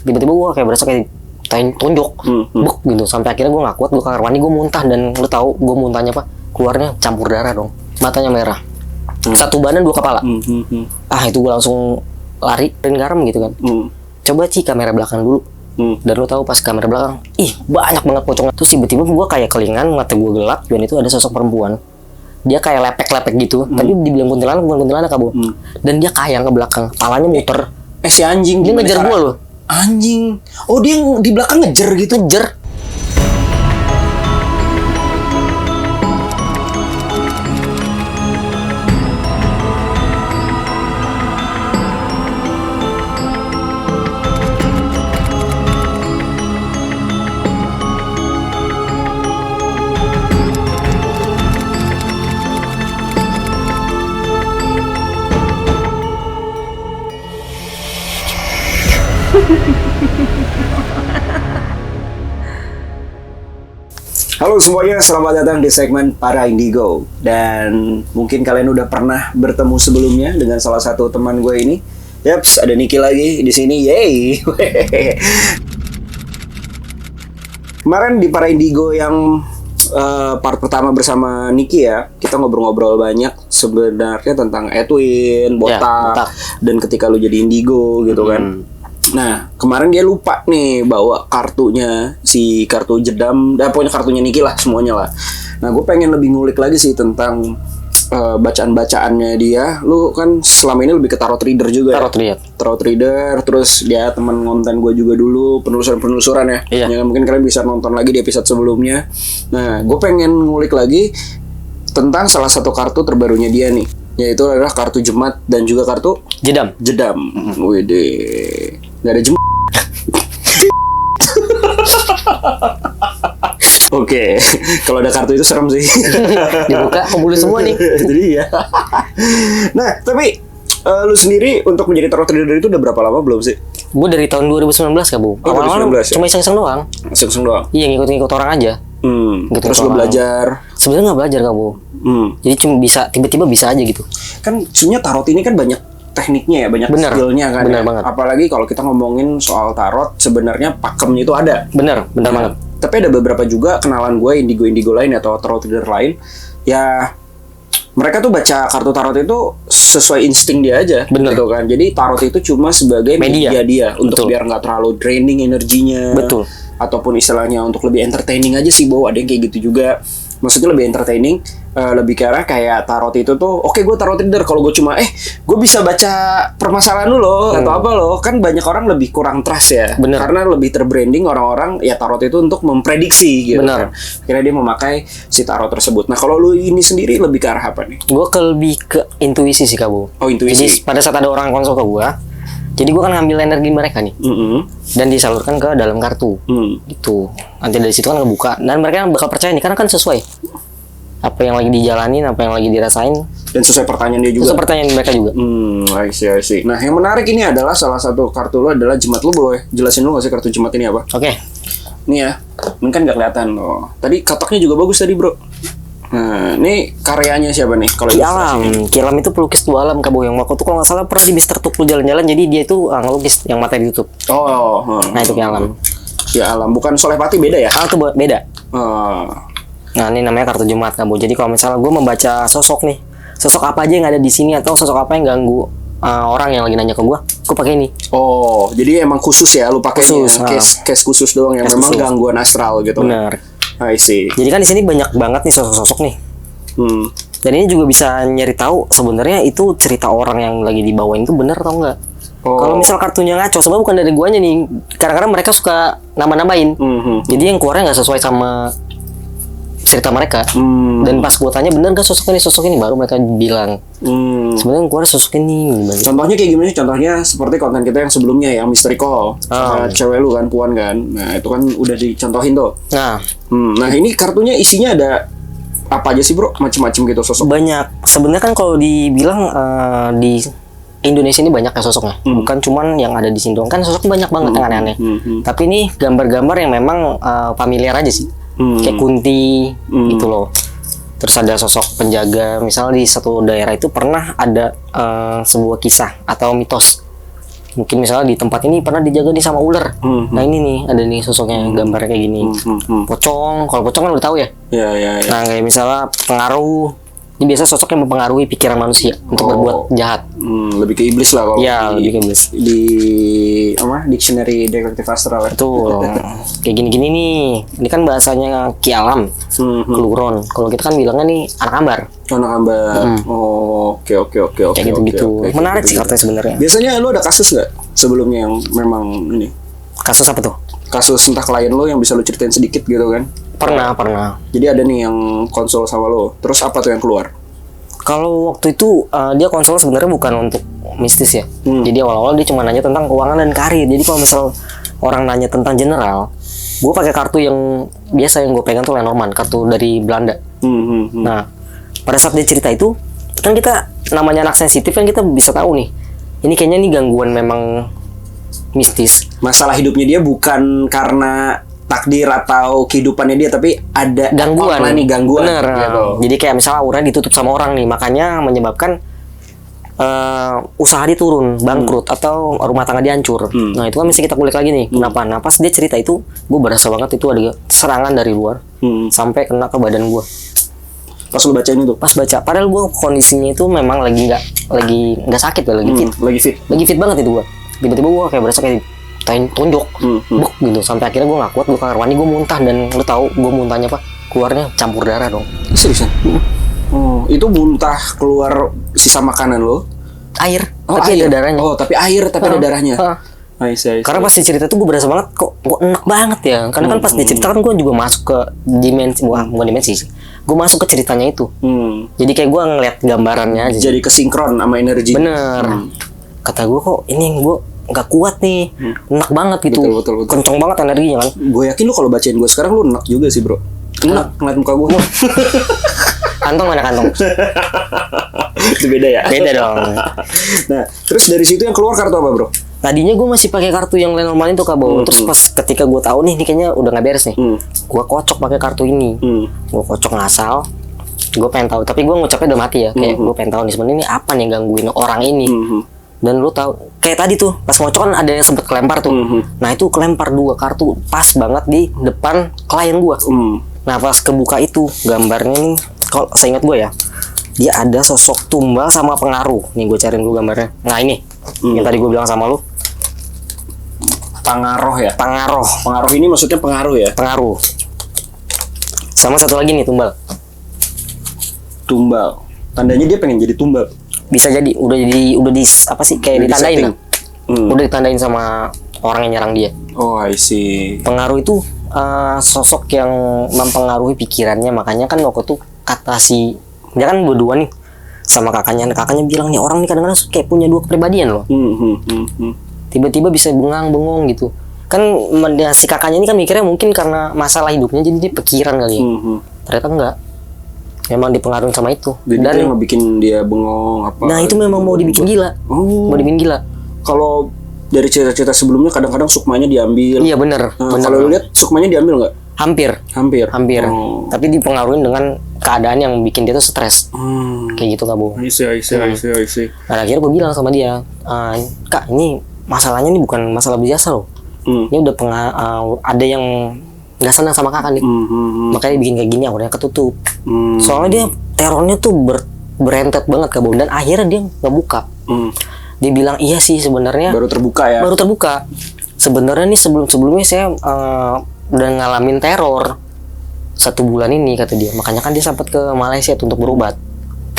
tiba-tiba gue kayak berasa kayak tonjok, buk gitu. Sampai akhirnya gue nggak kuat, gue ke kamar mandi, gue muntah. Dan lu tahu gue muntahnya apa? Keluarnya campur darah dong, matanya merah, satu badan 2 kepala. Itu gue langsung lari dan garam gitu kan. Coba sih kamera belakang dulu. Dan lu tahu pas kamera belakang, banyak banget pocongnya. Terus tiba-tiba gue kayak kelingan, mata gue gelap, dan itu ada sosok perempuan. Dia kayak lepek-lepek gitu, tapi dibilang kuntilanak bukan kuntilanak Kabo. Dan dia kayang ke belakang, palanya muter. Si anjing Dia ngejar gue loh. Anjing. Oh, dia di belakang ngejar gitu. Ngejar. Halo semuanya, selamat datang di segmen Para Indigo. Dan mungkin kalian udah pernah bertemu sebelumnya dengan salah satu teman gue ini. Yaps, ada Niki lagi di sini. Yeay. Kemarin di Para Indigo yang part pertama bersama Niki ya, kita ngobrol-ngobrol banyak sebenarnya tentang Edwin, botak, dan ketika lu jadi indigo gitu kan. Nah, kemarin dia lupa nih bawa kartunya, si kartu jedam, pokoknya kartunya Niki lah, semuanya lah. Nah, gue pengen lebih ngulik lagi sih tentang bacaan-bacaannya dia. Lu kan selama ini lebih ke tarot reader juga. Tarot reader, terus dia teman konten gue juga dulu, penelusuran ya. Ya. Mungkin kalian bisa nonton lagi di episode sebelumnya. Nah, gue pengen ngulik lagi tentang salah satu kartu terbarunya dia nih, yaitu adalah kartu jemat dan juga kartu jedam. Widih. Gak ada Oke, kalau ada kartu itu serem sih. Dibuka, kumpulin semua nih. Jadi ya. Nah, tapi lu sendiri untuk menjadi tarot reader itu udah berapa lama belum sih? Gue dari tahun 2019 Bu. Awal-awal ya? Cuma iseng-iseng doang. Iseng-iseng doang? Iya, ngikut-ngikut orang aja. Terus lu belajar? Sebenarnya nggak belajar Bu. Jadi cuma bisa, tiba-tiba bisa aja gitu. Kan sebenarnya tarot ini kan banyak tekniknya ya, banyak skillnya kan. Bener banget. Apalagi kalau kita ngomongin soal tarot, sebenarnya pakemnya itu ada. Bener banget. Tapi ada beberapa juga kenalan gue indigo lain atau tarot reader lain, ya mereka tuh baca kartu tarot itu sesuai insting dia aja, gitu kan. Jadi tarot itu cuma sebagai media dia untuk biar nggak terlalu draining energinya. Betul. Ataupun istilahnya untuk lebih entertaining aja sih, ada yang kayak gitu juga. Maksudnya lebih entertaining, lebih ke arah kayak tarot itu tuh, oke, gue tarot reader kalau gue cuma gue bisa baca permasalahan lu loh atau apa loh, kan banyak orang lebih kurang trust ya. Karena lebih terbranding orang-orang ya tarot itu untuk memprediksi gitu kan. Akhirnya dia memakai si tarot tersebut. Nah, kalau lu ini sendiri lebih ke arah apa nih? Gue lebih ke intuisi sih Bu. Oh, intuisi. Jadi pada saat ada orang konsul ke gue, jadi gue kan ngambil energi mereka nih, dan disalurkan ke dalam kartu, gitu. Nanti dari situ kan ngebuka, dan mereka bakal percaya nih, karena kan sesuai apa yang lagi dijalanin, apa yang lagi dirasain, dan sesuai pertanyaan dia juga. Sesuai pertanyaan mereka juga. I see. Nah, yang menarik ini adalah salah satu kartu lo adalah jemat. Lo boleh jelasin lo nggak sih kartu jemat ini apa? Oke. Nih ya, ini kan nggak kelihatan loh. Tadi kotaknya juga bagus tadi bro. Nah, ini karyanya siapa nih? Kalau Ki Alam itu pelukis 2 alam Kabo, yang waktu itu kalau nggak salah pernah di Mister Tukul jalan-jalan, jadi dia itu ngelukis yang mata ditutup. Nah, itu Ki Alam. Ki Alam, bukan Soleh Pati, beda ya? Itu beda. Nah, ini namanya kartu jemat Kabo. Jadi kalau misalnya gue membaca sosok nih, sosok apa aja yang ada di sini atau sosok apa yang ganggu orang yang lagi nanya ke gue pakai ini. Oh, jadi emang khusus ya, lu pakai case khusus doang yang memang gangguan astral gitu. Benar. I see. Jadi kan di sini banyak banget nih sosok-sosok nih. Dan ini juga bisa nyari tahu sebenarnya itu cerita orang yang lagi dibawain itu benar atau enggak. Kalau misal kartunya ngaco, sebenarnya bukan dari guanya nih. Kadang-kadang mereka suka nambah-nambahin. Jadi yang keluarnya nggak sesuai sama cerita mereka. Dan pas gue tanya bener gak sosok ini, baru mereka bilang sebenarnya keluar sosok ini. Contohnya kayak gimana sih? Contohnya seperti konten kita yang sebelumnya yang Mystery Call, cewek lu kan, Puan kan. Nah, itu kan udah dicontohin tuh. Nah, ini kartunya isinya ada apa aja sih bro? Macem-macem gitu sosok. Banyak. Sebenarnya kan kalau dibilang di Indonesia ini banyak ya sosoknya. Bukan cuman yang ada di sini doang. Kan sosok banyak banget yang aneh-aneh. Tapi ini gambar-gambar yang memang familiar aja sih. Kayak Kunti gitu loh. Terus ada sosok penjaga. Misalnya di satu daerah itu pernah ada sebuah kisah atau mitos. Mungkin misalnya di tempat ini pernah dijaga nih sama ular. Nah ini nih ada nih sosoknya gambarnya kayak gini. Pocong, kalau pocong kan udah tahu ya. Iya. Nah kayak misalnya pengaruh, ini biasa sosok yang mempengaruhi pikiran manusia untuk berbuat jahat. Lebih ke iblis lah kalau. Iya, lebih ke iblis. Di dictionary detektif astral ya. Tuh, kayak gini-gini nih. Ini kan bahasanya Ki Alam, Keluron. Kalau kita kan bilangnya nih anak ambar. Anak ambar. Oke. Kayak gitu-gitu. Menarik sih kartunya sebenarnya. Biasanya lu ada kasus nggak sebelumnya yang memang ini? Kasus apa tuh? Kasus entah klien lo yang bisa lu ceritain sedikit gitu kan? Pernah. Jadi ada nih yang konsul sama lo. Terus apa tuh yang keluar? Kalau waktu itu dia konsul sebenarnya bukan untuk mistis ya. Jadi awal-awal dia cuma nanya tentang keuangan dan karir. Jadi kalau misal orang nanya tentang general, gue pakai kartu yang biasa yang gue pegang tuh Lenormand, kartu dari Belanda. Nah, pada saat dia cerita itu, kan kita namanya anak sensitif kan kita bisa tahu nih. Ini kayaknya nih gangguan memang mistis. Masalah hidupnya dia bukan karena takdir atau kehidupannya dia, tapi ada gangguan. Bener. Gitu. Jadi kayak misalnya auranya ditutup sama orang nih, makanya menyebabkan usaha dia turun, bangkrut atau rumah tangga dia hancur. Nah itu kan bisa kita kulik lagi nih. Kenapa? Nah pas dia cerita itu, gue berasa banget itu ada serangan dari luar sampai kena ke badan gue. Pas lu bacain itu? Pas baca, padahal gue kondisinya itu memang lagi nggak sakit ya, lagi fit banget itu gue. Tiba-tiba gue kayak berasa kayak tonjok, buk gitu. Sampai akhirnya gue nggak kuat, gue kamar mandi, gue muntah, dan lu tahu gue muntahnya apa? Keluarnya campur darah dong. Seriusan? Itu muntah keluar sisa makanan lo? Air, tapi air. ada darahnya. Tapi air tapi ada darahnya. Karena pas dicerita tuh gue berasa banget kok enak banget ya. Karena kan pas dicerita kan gue juga masuk ke dimensi, bukan dimensi sih. Gue masuk ke ceritanya itu. Jadi kayak gue ngeliat gambarannya aja. Jadi kesinkron sama energi. Bener. Kata gue kok ini gue nggak kuat nih, enak banget gitu. Betul. Kenceng banget energinya kan. Gue yakin lu kalau bacain gue sekarang lu enak juga sih bro. Enak ngeliat muka gue. Kantong mana kantong? Itu beda ya? Beda dong. Nah, terus dari situ yang keluar kartu apa bro? Tadinya gue masih pakai kartu yang Lenormand itu Kabo. Terus pas ketika gue tahu nih kayaknya udah nggak beres nih, gue kocok pakai kartu ini. Gue kocok ngasal. Gue pengen tahu, tapi gue ngucapnya dalam hati ya, kayak gue pengen tahu nih sebenarnya ini apa nih gangguin orang ini. Dan lu tahu, kayak tadi tuh pas ngocok kan ada yang sempet kelempar tuh. Nah itu kelempar 2 kartu pas banget di depan klien gue. Nah pas kebuka itu gambarnya nih, kalau seingat gue ya, dia ada sosok tumbal sama pengaruh. Nih gue cariin dulu gambarnya. Nah ini yang tadi gue bilang sama lu. Pengaruh ya? Pengaruh ini maksudnya pengaruh ya? Pengaruh. Sama satu lagi nih tumbal. Tandanya dia pengen jadi tumbal. Bisa jadi udah di apa sih kayak ditandain lah. Udah ditandain sama orang yang nyerang dia. Oh I see. Pengaruh itu sosok yang mempengaruhi pikirannya. Makanya kan waktu itu kata si dia kan berdua nih sama kakaknya bilang nih orang nih kadang-kadang kayak punya 2 kepribadian loh. Tiba-tiba bisa bengong gitu kan. Si kakaknya ini kan mikirnya mungkin karena masalah hidupnya jadi dia pikiran kali ya. Ternyata enggak, memang dipengaruhi sama itu. Jadi dan yang bikin dia bengong apa? Nah itu memang mau dibikin gila. Mau dibikin gila. Kalau dari cerita-cerita sebelumnya kadang-kadang sukmanya diambil. Iya benar. Kalau lu lihat sukmanya diambil nggak? Hampir. Tapi dipengaruhi dengan keadaan yang bikin dia tuh stres. Kayak gitu Kabo. I see. Nah, akhirnya gue bilang sama dia, Kak ini masalahnya ini bukan masalah biasa loh. Ini udah ada yang nggak senang sama kakak nih. Makanya bikin kayak gini, akhirnya ketutup. Soalnya dia terornya tuh berentet banget Kabo, dan akhirnya dia nggak buka. Dia bilang iya sih sebenarnya baru terbuka ya. Sebenarnya nih sebelumnya saya udah ngalamin teror 1 bulan ini kata dia. Makanya kan dia sempat ke Malaysia tuh untuk berobat.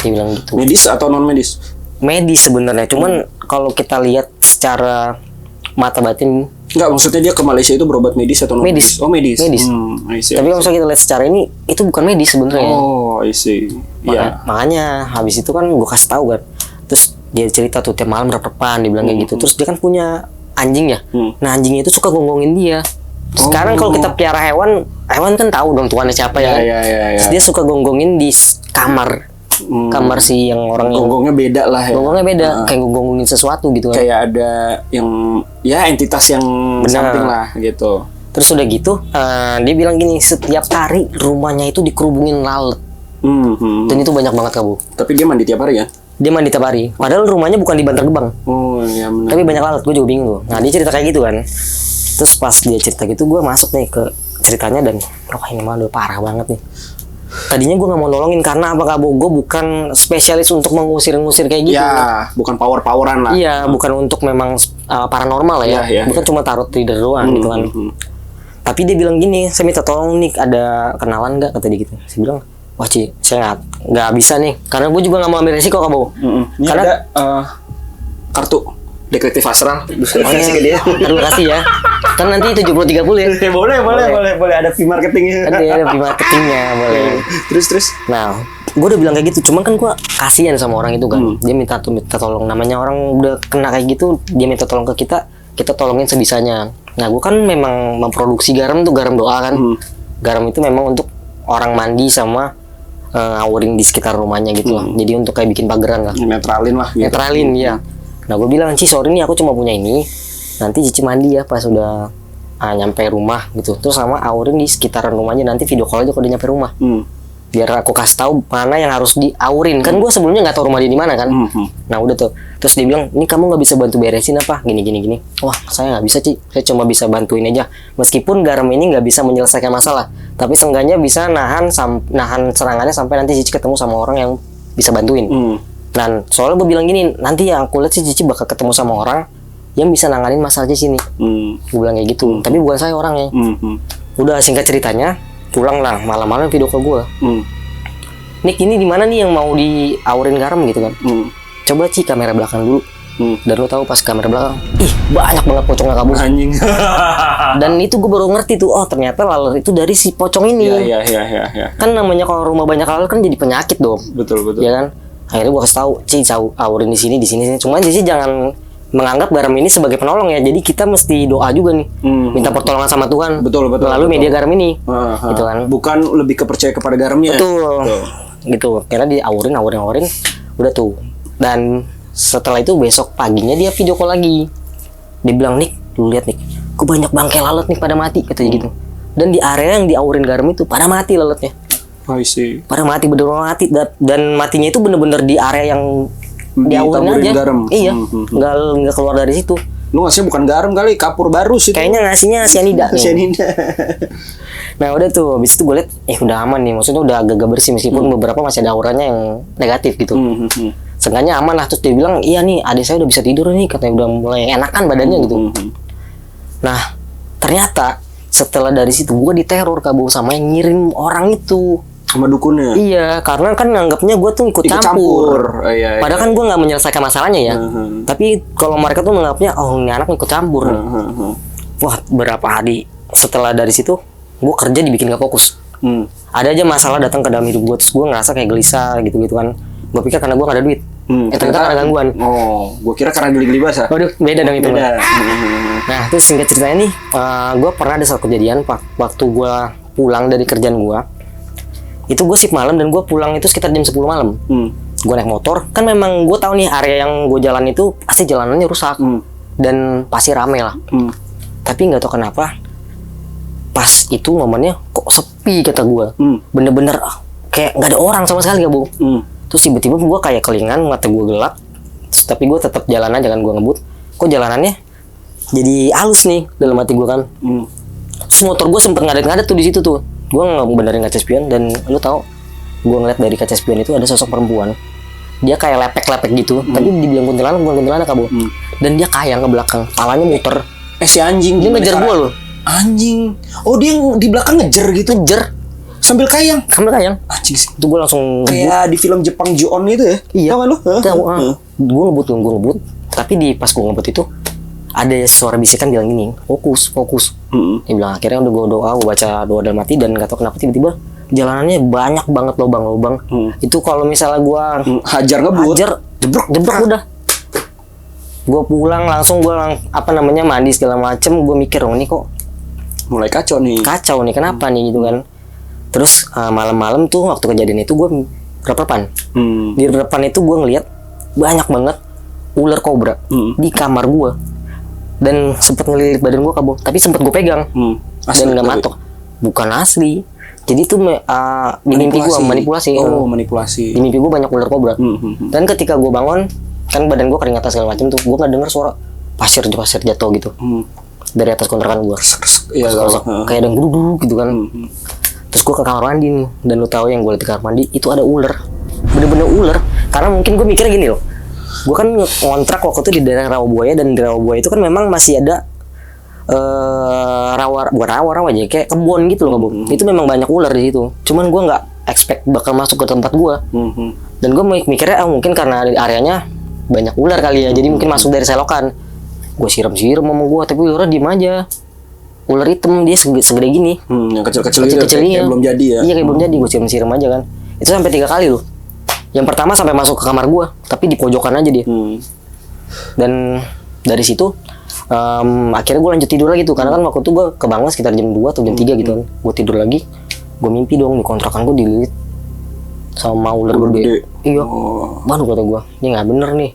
Dia bilang gitu. Medis atau non medis? Medis sebenarnya, cuman kalau kita lihat secara mata batin. Enggak, maksudnya dia ke Malaysia itu berobat medis atau non medis? Oh medis. Tapi kalau misalnya kita lihat secara ini itu bukan medis sebenarnya. Oh I see. Makanya habis itu kan gue kasih tahu kan. Terus dia cerita tuh tiap malam rep-repan, dia bilang kayak gitu. Terus dia kan punya anjing ya. Nah anjingnya itu suka gonggongin dia. Sekarang kalau kita pelihara hewan kan tahu dong tuannya siapa ya. Terus dia suka gonggongin di kamar si yang orang gonggongnya beda lah ya. Gonggongnya beda, kayak gonggongin sesuatu gitu kan. Kayak ada yang ya entitas yang samping lah gitu. Terus udah gitu, dia bilang gini, setiap hari rumahnya itu dikerubungin lalat. Dan itu banyak banget Kabo. Tapi dia mandi tiap hari ya? Dia mandi tiap hari. Padahal rumahnya bukan di Bantar Gebang. Oh iya benar. Tapi banyak lalat, gue juga bingung tuh. Nah dia cerita kayak gitu kan. Terus pas dia cerita gitu, gue masuk nih ke ceritanya dan wah ini mah udah parah banget nih. Tadinya gue nggak mau nolongin karena apa Kabo? Gue bukan spesialis untuk mengusir-ngusir kayak gitu. Ya, bukan power-poweran lah. Iya, bukan untuk memang paranormal ya. Bukan cuma tarot reader doang gitu kan. Tapi dia bilang gini, saya minta tolong nih, ada kenalan nggak kata dia gitu. Saya bilang, wah Ci, saya nggak bisa nih, karena gue juga nggak mau ambil resiko Kabo. Ini karena ada kartu detektif astral. Oh iya, terima kasih ya. Kan nanti 70-30 ya. boleh ada fee marketingnya. Ada fee marketingnya, boleh. Terus. Nah, gue udah bilang kayak gitu, cuman kan gue kasihan sama orang itu kan. Dia minta tolong, namanya orang udah kena kayak gitu, dia minta tolong ke kita tolongin sebisanya. Nah, gue kan memang memproduksi garam tuh, garam doa kan. Garam itu memang untuk orang mandi sama ngawurin di sekitar rumahnya gitu lah. Jadi untuk kayak bikin pageran lah. Netralin lah. Gitu. Netralin ya. Nah, gue bilang, Ci, sorry nih aku cuma punya ini. Nanti Cici mandi ya pas udah nyampe rumah gitu. Terus sama awurin di sekitaran rumahnya, nanti video call aja kalau udah nyampe rumah. Biar aku kasih tahu mana yang harus diawurin. Kan gue sebelumnya nggak tahu rumah dia di mana kan. Nah udah tuh. Terus dia bilang, ini kamu nggak bisa bantu beresin apa? Gini. Wah saya nggak bisa Ci. Saya cuma bisa bantuin aja. Meskipun garam ini nggak bisa menyelesaikan masalah, tapi seenggaknya bisa nahan serangannya sampai nanti Cici ketemu sama orang yang bisa bantuin. Dan soalnya gue bilang gini, nanti yang aku lihat sih Cici bakal ketemu sama orang yang bisa nanganin masalah di sini. Gue bilang kayak gitu. Tapi bukan saya orangnya. Udah singkat ceritanya, pulang lah malam-malam video call gue. Nik ini di mana nih yang mau diawurin garam gitu kan? Coba Ci kamera belakang dulu. Dan lo tahu pas kamera belakang, banyak banget pocongnya kabur. Anjing. Dan itu gue baru ngerti tuh, oh ternyata lalat itu dari si pocong ini. Iya. Kan namanya kalau rumah banyak lalat kan jadi penyakit dong. Betul. Ya kan? Akhirnya gue kasih tahu, Ci awurin di sini. Cuma Cici jangan menganggap garam ini sebagai penolong ya. Jadi kita mesti doa juga nih, minta pertolongan sama Tuhan. Betul. Melalui media garam ini, gitu kan? Bukan lebih kepercaya kepada garamnya. Betul. Gitu. Karena diawurin, udah tuh. Dan setelah itu besok paginya dia video call lagi. Dia bilang, Nik, lu lihat nih, kok banyak bangkai lalat nih pada mati katanya gitu. Dan di area yang diawurin garam itu pada mati lalatnya. I see. Pada mati, bener-bener mati. Dan matinya itu bener-bener di area yang diawurin aja. Garam. Iya, nggak keluar dari situ. Lu ngasihnya bukan garam kali, kapur barus itu. Kayaknya ngasihnya cyanida. Cyanida. Nah udah tuh, habis itu gue liat, udah aman nih. Maksudnya udah agak bersih meskipun beberapa masih ada auranya yang negatif gitu. Seenggaknya aman lah. Terus dia bilang, iya nih adik saya udah bisa tidur nih, katanya udah mulai enakan badannya gitu. Nah ternyata setelah dari situ gue diteror Kabo sama yang ngirim orang itu. Sama dukunnya. Iya, karena kan nganggapnya gue tuh ikut campur. Iya. Padahal kan gue nggak menyelesaikan masalahnya ya. Tapi kalau mereka tuh menganggapnya, oh ini anak ikut campur. Wah, berapa hari setelah dari situ, gue kerja dibikin gak fokus. Ada aja masalah datang ke dalam hidup gue, terus gue ngerasa kayak gelisah gitu kan. Gue pikir karena gue gak ada duit. Ternyata karena gangguan. Oh, gue kira karena geli-geli basah. Waduh, beda dong itu. Beda. Nah, terus singkat ceritanya nih, gue pernah ada satu kejadian waktu gue pulang dari kerjaan gue. Itu gue shift malam dan gue pulang itu sekitar jam 10 malam. Gue naik motor, kan memang gue tahu nih area yang gue jalan itu pasti jalanannya rusak dan pasti rame lah. Tapi nggak tahu kenapa pas itu momennya kok sepi kata gue. Bener-bener kayak nggak ada orang sama sekali ya Bu. Terus tiba-tiba gue kayak kelingan, mata gue gelap. Tapi gue tetap jalan aja kan, gue ngebut. Kok jalanannya jadi halus nih dalam hati gue kan. Terus motor gue sempet ngadet-ngadet tuh di situ tuh. Gue ngebenerin kaca spion dan lu tahu, gue ngeliat dari kaca spion itu ada sosok perempuan. Dia kayak lepek-lepek gitu, tapi dibilang kuntilanak bukan kuntilanak Kabo. Dan dia kayang ke belakang, palanya muter. Si anjing dia ngejar gue loh. Anjing. Oh dia di belakang ngejar gitu. Ngejar sambil kayang. Anjing sih. Itu gue langsung kayak di film Jepang Ju-on itu ya. Iya. Tahu lu? Gue ngebut. Tapi pas gue ngebut itu ada suara bisikan bilang gini, fokus. Dia bilang akhirnya udah gue doa, gue baca doa dalam hati dan gak tau kenapa tiba-tiba jalanannya banyak banget lubang-lubang. Itu kalau misalnya gue hajar jebrok udah. Gue pulang langsung gue mandi segala macem. Gue mikir ini kok mulai kacau nih kenapa nih gitu kan. Terus malam-malam tuh waktu kejadian itu gue rep-repan. Di repan itu gue ngeliat banyak banget ular kobra di kamar gue. Dan sempat ngelilit badan gue Kabo, tapi sempat gue pegang dan nggak matok. Bukan asli, Jadi itu di mimpi gue manipulasi. Oh, manipulasi. Di mimpi gue banyak ular kobra. Dan ketika gue bangun, kan badan gue keringatan segala macam tuh, gue nggak dengar suara pasir jatuh gitu dari atas kontrakan gue. Iya, kayak ada yang guduk gitu kan. Terus gue ke kamar mandi nih, dan lu tahu yang gue lihat di kamar mandi itu ada ular, bener-bener ular. Karena mungkin gue mikirnya gini loh, gue kan ngontrak waktu itu di daerah Rawabuaya, dan di Rawabuaya itu kan memang masih ada rawa aja kayak kebun gitu loh, itu memang banyak ular di situ. Cuman gue nggak expect bakal masuk ke tempat gue. Dan gue mikirnya mungkin karena areanya banyak ular kali ya, jadi mungkin masuk dari selokan. Gue siram sama gue, tapi ularnya diem aja. Ular hitam, dia segede gini. Yang kecil-kecil kayak belum jadi ya. Iya, kayak belum jadi. Gue siram aja kan. Itu sampai 3 kali loh. Yang pertama sampai masuk ke kamar gue, tapi di pojokan aja dia. Dan dari situ akhirnya gue lanjut tidur lagi tuh, karena kan waktu itu gue kebangun sekitar jam 2 atau jam 3 gitu kan. Gue tidur lagi, gue mimpi dong di kontrakan gue dililit sama ular gede. Iya. Waduh, kata gue, ini nggak bener nih.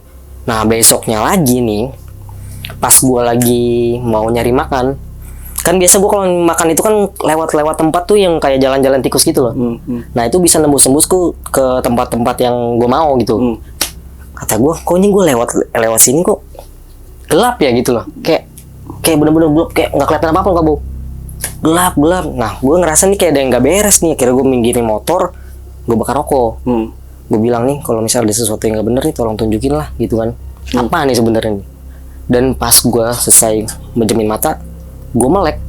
Nah, besoknya lagi nih, pas gue lagi mau nyari makan, kan biasa gue kalau makan itu kan lewat tempat tuh yang kayak jalan-jalan tikus gitu loh. Nah, itu bisa nembus-nembus ke tempat-tempat yang gue mau gitu. Kata gue, kok ini gue lewat sini kok gelap ya gitu loh, kayak bener-bener gelap, kayak nggak kelihatan apa-apa, nggak bau, gelap. Nah, gue ngerasa nih kayak ada yang nggak beres nih. Akhirnya gue minggirin motor, gue bakar rokok. Gue bilang nih, kalau misalnya ada sesuatu yang nggak bener nih, tolong tunjukin lah gitu kan. Apa nih sebenarnya nih? Dan pas gue selesai menjamin mata, gue melek.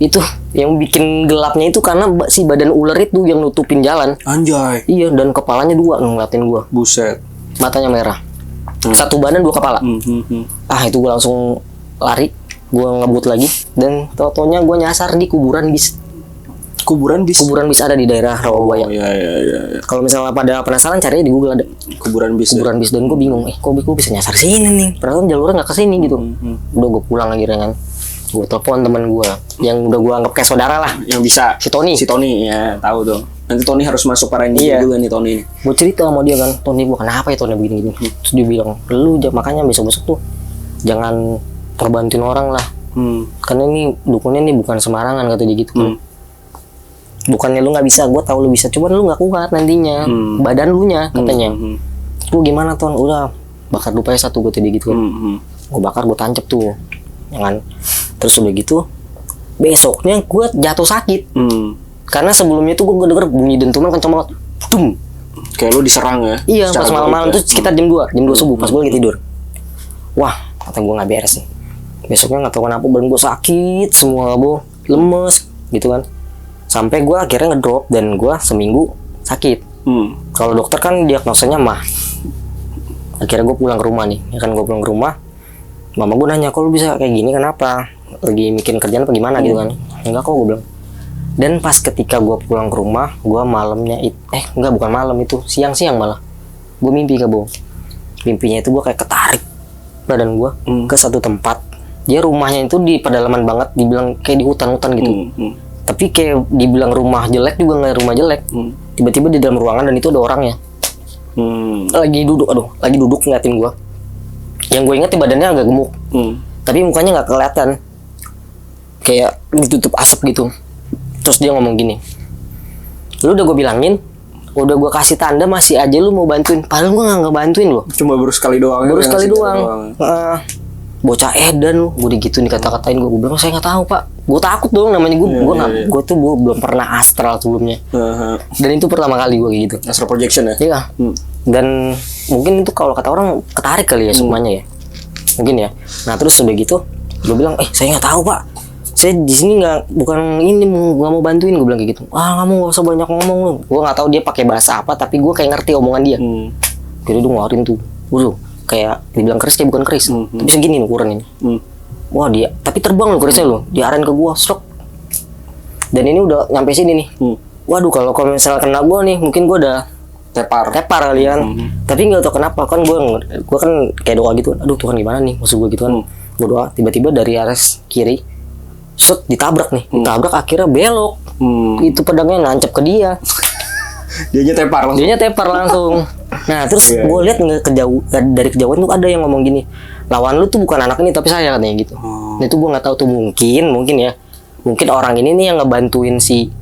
Itu yang bikin gelapnya itu karena si badan ular itu yang nutupin jalan. Anjay. Iya, dan kepalanya 2 ngeliatin gue. Buset. Matanya merah. Satu badan 2 kepala. Itu gue langsung lari, gue ngebut lagi, dan tau-taunya gue nyasar di kuburan bis. Kuburan bis ada di daerah Rawabuaya. Iya. Kalau misalnya pada penasaran, carinya di Google ada kuburan bis. Dan gue bingung, kok gue bisa nyasar sini nih? Padahal jalurnya nggak ke sini gitu. Udah gue pulang lagi kan. Gue telepon teman gue yang udah gue anggap kayak saudara lah. Yang bisa. Si Tony ya, tahu tuh. Nanti Tony harus masuk para ini juga nih, Tony. Gue cerita sama dia kan, Tony, gue kenapa ya Tony begini. Terus dia bilang, lu makanya besok-besok tuh jangan terbantuin orang lah. Karena ini dukunnya nih bukan sembarangan, kata dia gitu kan. Bukannya lu nggak bisa, gue tahu lu bisa, cuman lu nggak kuat nantinya, badan lu nya katanya. Lu gimana Ton? Udah bakar dupa satu, gue tadi gitu kan. Gue bakar, gue tancap tuh, jangan. Terus udah gitu, besoknya gue jatuh sakit. Karena sebelumnya tuh gue denger bunyi dentuman kenceng banget. Kayak lu diserang ya? Iya, pas malam-malam tuh sekitar jam 2 subuh, pas gue lagi tidur. Wah, kata gue nggak beres nih. Besoknya nggak tahu kenapa badan gue sakit semua, lemes gitu kan. Sampai gue akhirnya ngedrop dan gue seminggu sakit. Kalau dokter kan diagnosanya mah. Akhirnya gue pulang ke rumah nih. Ya kan, gue pulang ke rumah, mama gue nanya, kok lu bisa kayak gini, kenapa? Lagi mikirin kerjaan apa gimana gitu kan? Enggak kok, gue bilang. Dan pas ketika gue pulang ke rumah, gue malamnya bukan malam itu, siang-siang malah. Gue mimpi mimpinya itu gue kayak ketarik badan gue ke satu tempat. Dia rumahnya itu di pedalaman banget, dibilang kayak di hutan-hutan gitu. Tapi kayak dibilang rumah jelek juga nggak rumah jelek. Tiba-tiba di dalam ruangan dan itu ada orangnya. Lagi duduk ngeliatin gue. Yang gue ingat badannya agak gemuk. Tapi mukanya nggak kelihatan. Kayak ditutup asap gitu. Terus dia ngomong gini, lu udah gue bilangin, udah gue kasih tanda, masih aja lu mau bantuin. Padahal gue nggak ngebantuin lo. Cuma baru sekali doang. Bocah edan lu, gue digituin, dikata-katain gue bilang saya nggak tahu pak. Gue takut dong, namanya gue tuh belum pernah astral sebelumnya. Dan itu pertama kali gue gitu. Astral projection ya? Iya. Dan mungkin itu kalau kata orang ketarik kali ya semuanya ya. Mungkin ya. Nah terus udah gitu, gue bilang, saya nggak tahu pak. Saya di sini nggak mau bantuin, gue bilang kayak gitu. Kamu nggak usah banyak ngomong lu. Gue nggak tahu dia pakai bahasa apa, tapi gue kayak ngerti omongan dia. Jadi dia ngeluarin tuh, kayak dibilang keris, kayak bukan keris, tapi segini nih ukuran ini. Wah dia, tapi terbang loh kerisnya loh, diarahin ke gue, stroke. Dan ini udah nyampe sini nih. Waduh, kalau misalnya kena gue nih, mungkin gue udah tepar kalian. Tapi nggak tahu kenapa kan gue kan kayak doa gitu. Aduh Tuhan gimana nih musuh gue gitu kan. Gue doa, tiba-tiba dari arah kiri ditabrak akhirnya belok. Itu pedangnya nancep ke dia. Dianya tepar langsung. Nah terus gue lihat dari kejauhan tuh ada yang ngomong gini, lawan lu tuh bukan anak ini tapi saya, katanya gitu. Nah itu gue nggak tahu tuh, mungkin orang ini nih yang ngebantuin si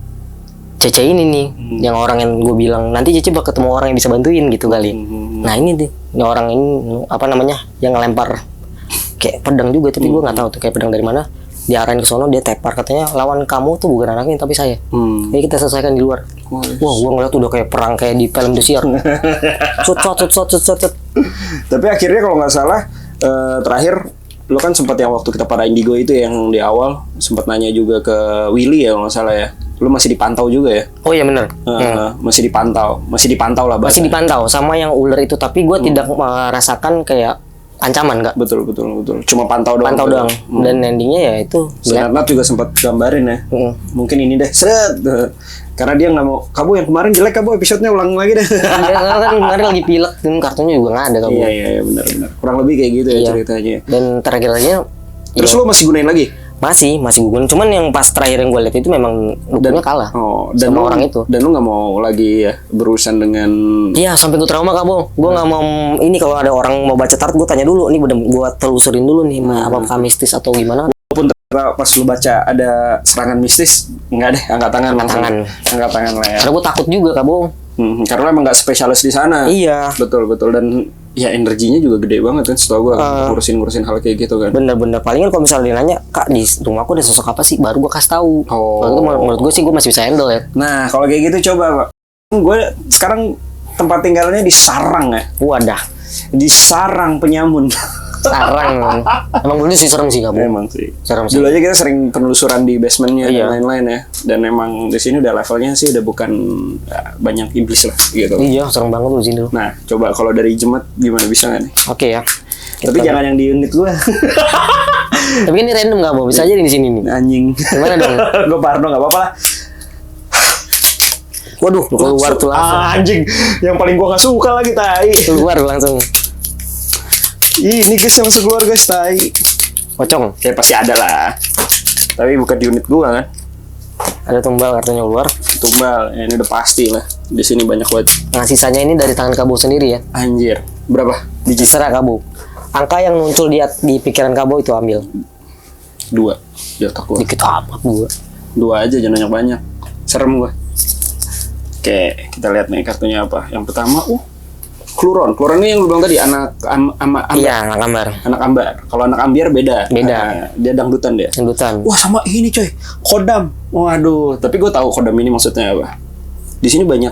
Cece ini nih, yang orang yang gue bilang nanti Cece bakal ketemu orang yang bisa bantuin gitu kali. Nah ini deh, ini orang ini apa namanya, yang ngelempar kayak pedang juga, tapi gue nggak tahu tuh kayak pedang dari mana. Diarahin ke sono, dia tepar, katanya lawan kamu tuh bukan anaknya tapi saya. Jadi kita selesaikan di luar. Wah, gue ngeliat udah kayak perang kayak di film Indosiar. Cut. Tapi akhirnya kalau nggak salah terakhir lo kan sempat yang waktu kita pada Indigo itu yang di awal sempat nanya juga ke Willy ya kalau nggak salah ya. Lu masih dipantau juga ya? Oh iya benar. Masih dipantau lah. Masih dipantau sama yang ular itu, tapi gue tidak merasakan kayak ancaman nggak? Betul. Cuma pantau doang. Dan endingnya ya itu. Senat juga sempat gambarin ya. Mungkin ini deh, seret. Karena dia nggak mau. Kamu yang kemarin jelek, kamu episodenya ulang lagi deh. Iya kan kemarin lagi pilek dan kartunya juga nggak ada kamu. Iya benar. Kurang lebih kayak gitu ya ceritanya. Dan terakhirnya. Terus lo masih gunain lagi? Masih gugun. Cuman yang pas terakhir yang gue lihat itu memang gugunnya kalah. Dan sama orang itu. Dan lu nggak mau lagi ya berurusan dengan. Iya, sampai gue trauma kamu. Gue nggak mau ini kalau ada orang mau baca tarot, gue tanya dulu. Nih gue telusurin dulu nih, apakah mistis atau gimana. Walaupun pas lu baca ada serangan mistis, enggak deh, angkat tangan. Angkat tangan lah ya. Karena gue takut juga kamu. Karena emang nggak spesialis di sana. Iya. Betul dan ya energinya juga gede banget kan, setahu gue ngurusin hal kayak gitu kan. Bener palingan kalau misalnya dia nanya, Kak di rumah aku ada sosok apa sih, baru gue kasih tahu. Kalau itu menurut gue sih gue masih bisa handle ya. Nah kalau kayak gitu coba Pak, gue sekarang tempat tinggalnya di sarang ya. Wadah, di sarang penyamun. Sarang emang dulu sih serem sih kamu. Emang sih serem sih. Dulu aja kita sering penelusuran di basementnya dan lain-lain ya. Dan emang di sini udah levelnya sih udah bukan banyak iblis lah gitu. Iya serem banget di sini. Nah coba kalau dari Jemet gimana, bisa nggak nih? Oke ya. Tapi jangan yang di unit gua. Tapi ini random nggak mau, bisa aja di sini nih. Anjing. Gimana dong? Gue parno nggak apa-apa lah. Waduh, keluar tuh langsung. Anjing, yang paling gua nggak suka lagi tai. Keluar langsung. Ini guys yang langsung keluar guys tai. Pocong. Ya pasti ada lah. Tapi bukan di unit gua kan. Ada tumbal kartunya keluar. Tumbal, ya, ini udah pasti lah. Di sini banyak banget. Nah sisanya ini dari tangan Kabo sendiri ya. Anjir, berapa? Terserah Kabo. Angka yang muncul di pikiran Kabo itu ambil. 2 di otak gua. Dikit amat 2. 2 aja, jangan banyak-banyak. Serem gua. Oke, kita lihat nih kartunya apa. Yang pertama, Kluron ini yang lu bilang tadi anak ambar. Iya, anak ambar. Anak ambar. Kalau anak ambiar beda. Dia dangdutan dia. Dangdutan. Wah, sama ini coy. Kodam. Waduh, tapi gue tahu kodam ini maksudnya apa. Di sini banyak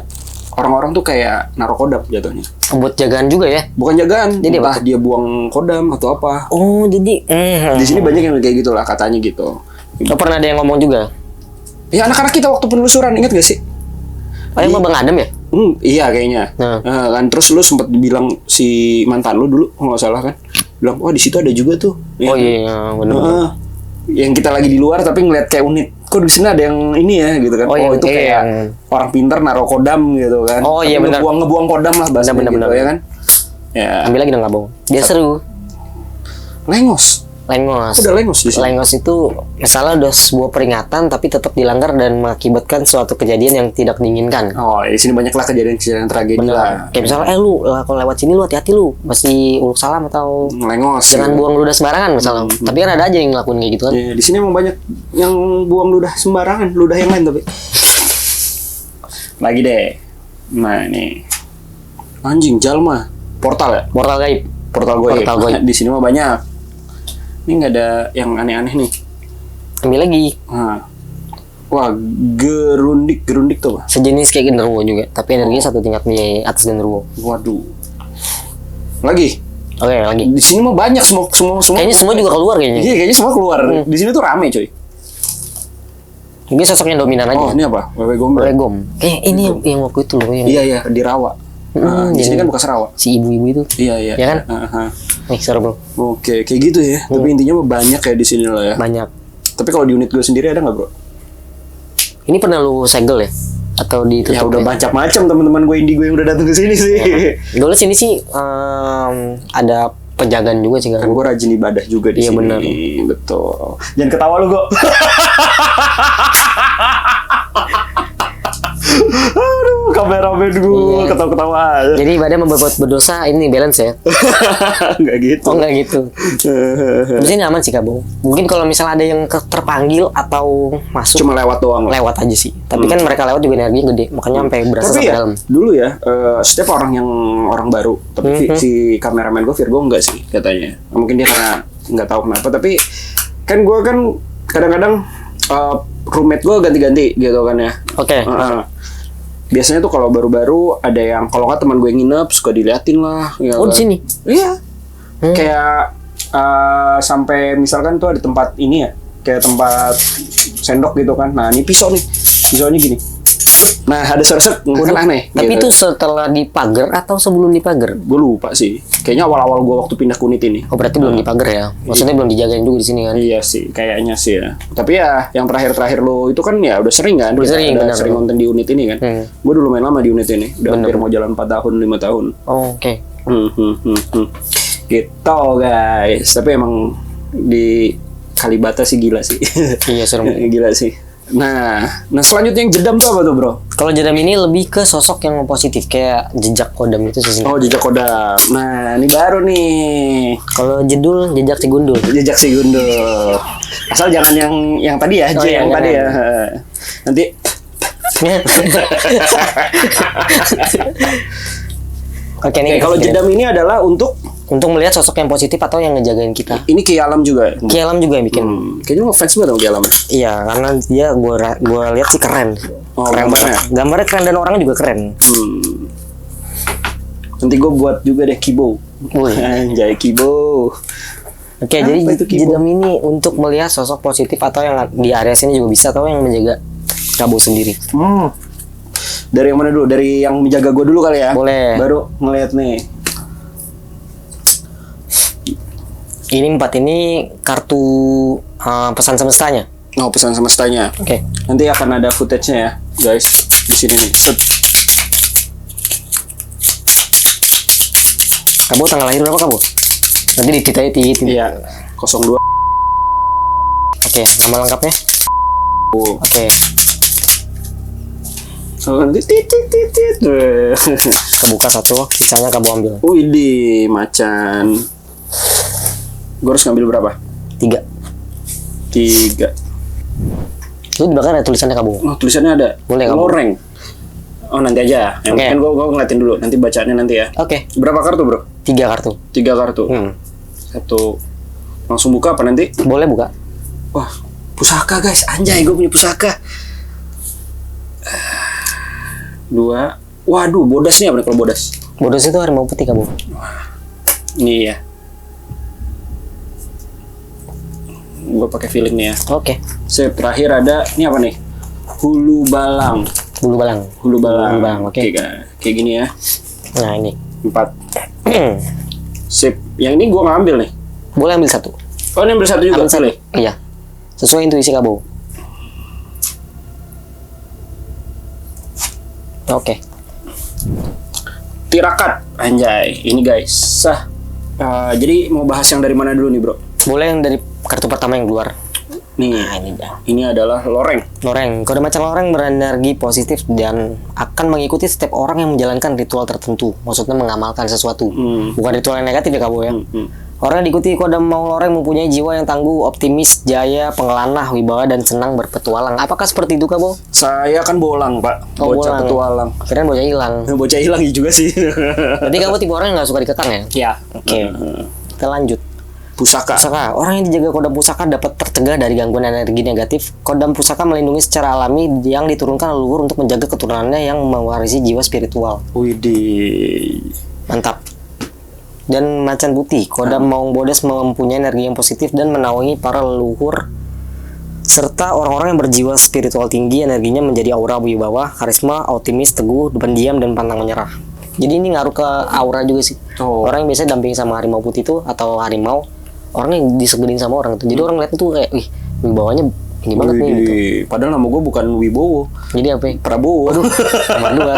orang-orang tuh kayak naruh kodam jatuhnya. Buat jagaan juga ya? Bukan jagaan. Jadi entah dia buang kodam atau apa. Oh, jadi di sini banyak yang kayak gitulah katanya gitu. Lo pernah ada yang ngomong juga? Ya anak-anak kita waktu penelusuran, ingat gak sih? Oh, yang Bang Adam ya? Iya kayaknya. Kan terus lu sempat bilang si mantan lu dulu kalau nggak salah kan, bilang di situ ada juga tuh. Oh iya benar. Yang kita lagi di luar tapi ngeliat kayak unit. Kok di sini ada yang ini ya gitu kan? Itu kayak orang pintar naruh kodam gitu kan? Oh iya benar. Ngebuang kodam lah bahasanya gitu ya kan? Ya. Ambil lagi dong nggak bohong. Dia seru. Lengos. Udah lengos di sini. Lengos itu misalnya udah sebuah peringatan tapi tetap dilanggar dan mengakibatkan suatu kejadian yang tidak diinginkan. Oh, di sini banyaklah kejadian-kejadian tragedi lah. Kayak misalnya lu kalau lewat sini lu hati-hati lu mesti uluk salam atau lengos. Jangan buang ludah sembarangan misalnya. Tapi kan ada aja yang ngelakuin kayak gitu kan. Iya, di sini emang banyak yang buang ludah sembarangan, ludah yang lain tapi. Lagi deh. Nah, ini. Anjing jalma. Portal ya? Portal gaib. Portal gaib. Di sini mah banyak. Ini nggak ada yang aneh-aneh nih. Ambil lagi. Wah, gerundik tuh, Pak. Sejenis kayak genderuwo juga, tapi energinya satu tingkat di atas genderuwo. Waduh. Lagi. Oke, lagi. Di sini mah banyak semua. Kayaknya semua juga keluar kayaknya. Iya, kayaknya semua keluar. Di sini tuh rame, coy. Ini sosoknya dominan aja. Oh, ini apa? Wewe Gom. Ini yang waktu itu loh yang. Iya, di Rawa. Di sini kan bekas Rawa. Si ibu-ibu itu. Iya. Ya kan? Nih, seru bro. Oke, kayak gitu ya. Tapi intinya mah banyak kayak di sini lah ya. Banyak. Tapi kalau di unit gue sendiri ada nggak, bro? Ini pernah lu segel ya? Atau ditutup? Ya udah macam-macam teman-teman gue Indigo yang udah datang ke sini sih. Dulu sini sih ada penjagaan juga sih kan. Gue rajin ibadah juga di sini. Iya benar. Betul. Jangan ketawa lu, Go. Aduh, kameramen gue ketawa-ketawa. Jadi ibadah membuat berdosa ini balance ya. Enggak gitu. Oh enggak gitu. Biasanya aman sih Kabo. Mungkin kalau misalnya ada yang terpanggil atau masuk Cuma lewat doang. lewat aja sih. Tapi kan mereka lewat juga energinya gede, makanya sampai berasa Tapi sampai ya, dalam. dulu ya, setiap orang baru, tapi si kameramen gue Virgo enggak sih katanya. Mungkin dia karena nggak tahu kenapa. Tapi kan gue kan kadang-kadang roommate gue ganti-ganti gitu kan ya. Oke. Biasanya tuh kalau baru-baru ada yang kalau nggak teman gue nginep suka diliatin lah. Ya Oh di sini. Iya. Kayak sampai misalkan tuh ada tempat ini ya, kayak tempat sendok gitu kan. Nah ini pisau nih, pisaunya gini. Nah ada set-set kan aneh. Tapi gitu. itu setelah dipagar atau sebelum dipagar? Gue lupa sih. Kayaknya awal-awal gue waktu pindah ke unit ini. Oh berarti belum dipagar ya? Maksudnya belum dijagain juga di sini kan? Iya sih, kayaknya sih ya. Tapi ya yang terakhir-terakhir lo itu kan ya udah sering kan? Udah sering, udah benar, sering nonton di unit ini kan? Gue dulu main lama di unit ini. Udah hampir mau jalan 4 tahun, 5 tahun. Oh, oke. Gitu guys. Tapi emang di Kalibata sih gila sih. Iya serem. Gila sih. Nah selanjutnya yang jedam tuh apa tuh bro? Kalau jedam ini lebih ke sosok yang positif kayak jejak kodam itu sih. Oh jejak kodam. Nah ini baru nih. Kalau jedul jejak si gundul. Jejak si gundul. Asal jangan yang tadi ya, yang tadi ya. Nanti. Oke, nih Kalau jedam ini adalah untuk melihat sosok yang positif atau yang ngejagain kita. ini Ki Alam juga. Ki Alam juga yang bikin. Kayaknya ngefans banget sama Ki Alam. Iya, karena dia gua lihat sih keren. Oh, Keren gambarnya? banget. Gambarnya keren dan orangnya juga keren. Nanti gue buat juga deh Kibo. Wih. Anjay Kibo. Oke, Apa jadi itu, Kibo? jedam ini untuk melihat sosok positif atau yang di area sini juga bisa atau yang menjaga Kabo sendiri. Dari yang mana dulu? Dari yang menjaga gue dulu kali ya. Boleh. Baru ngeliat nih. Ini 4 ini kartu pesan semestanya. Oh pesan semestanya. Oke. Nanti akan ada footage-nya ya, guys. Di sini nih. Set. Kabo tanggal lahir berapa Kabo? Nanti dititit. Iya. 02. Oke, nama lengkapnya? Oke. So, nanti titit. Kebuka 1, sisanya Kabo ambil. Widih, macan. Gue harus ngambil berapa? 3. 3. Itu di belakang ada tulisannya Kabo. Oh, tulisannya ada. Boleh, Kabo. Loreng. Oh, nanti aja. Yang kan gue ngeliatin dulu. Nanti bacaannya nanti ya. Oke. Berapa kartu, bro? 3 kartu. 3 kartu. 1. Langsung buka apa nanti? Boleh buka. Wah, pusaka guys. Anjay, gue punya pusaka. 2. Waduh, bodas nih apa nih kalau bodas? Bodos itu harimau putih Kabo. Ini ya. Gue pakai feeling nih ya. Oke. Sip, terakhir ada ini apa nih? Hulu balang. Bulu balang. Hulu balang. Hulu balang, oke. Kayak gini ya. Nah, ini. 4. Sip. Yang ini gue ngambil nih. Boleh ambil 1. Oh, ini ambil 1 juga. Ambil 1. Pilih. Iya. Sesuai intuisi Kabo. Oke. Tirakat. Anjay. Ini guys. Sah. Jadi mau bahas yang dari mana dulu nih, bro? Boleh yang dari kartu pertama yang keluar. Nih. Nah, ini dah. Ini adalah loreng. Loreng. Kode macan loreng berenergi positif dan akan mengikuti setiap orang yang menjalankan ritual tertentu. Maksudnya mengamalkan sesuatu. Bukan ritual yang negatif ya Kabo ya. Orang yang diikuti kode mau loreng mempunyai jiwa yang tangguh, optimis, jaya, pengelanah, wibawa, dan senang berpetualang. Apakah seperti itu Kabo? Saya kan bolang, Pak. Oh, Bocah bolang. petualang. Kirain bocah hilang. Bocah hilang juga sih. Berarti Kabo tipe orang yang gak suka dikekang ya? Ya. Oke. Kita lanjut. Pusaka. Pusaka. Orang yang dijaga kodam pusaka dapat tercegah dari gangguan energi negatif. Kodam pusaka melindungi secara alami yang diturunkan leluhur untuk menjaga keturunannya yang mewarisi jiwa spiritual. Widih. Mantap. Dan macan putih. Kodam Maung Bodas mempunyai energi yang positif dan menaungi para leluhur serta orang-orang yang berjiwa spiritual tinggi. Energinya menjadi aura wibawa, karisma, optimis, teguh, pendiam, dan pantang menyerah. Jadi ini ngaruh ke aura juga sih. Orang yang biasanya damping sama harimau putih itu atau harimau, orang yang disegedin sama orang itu. Jadi orang lihat itu kayak, wih, wibawanya ini banget nih gitu. Padahal nama gue bukan Wibowo. Jadi apa ya? Prabowo. Waduh, nomor 2.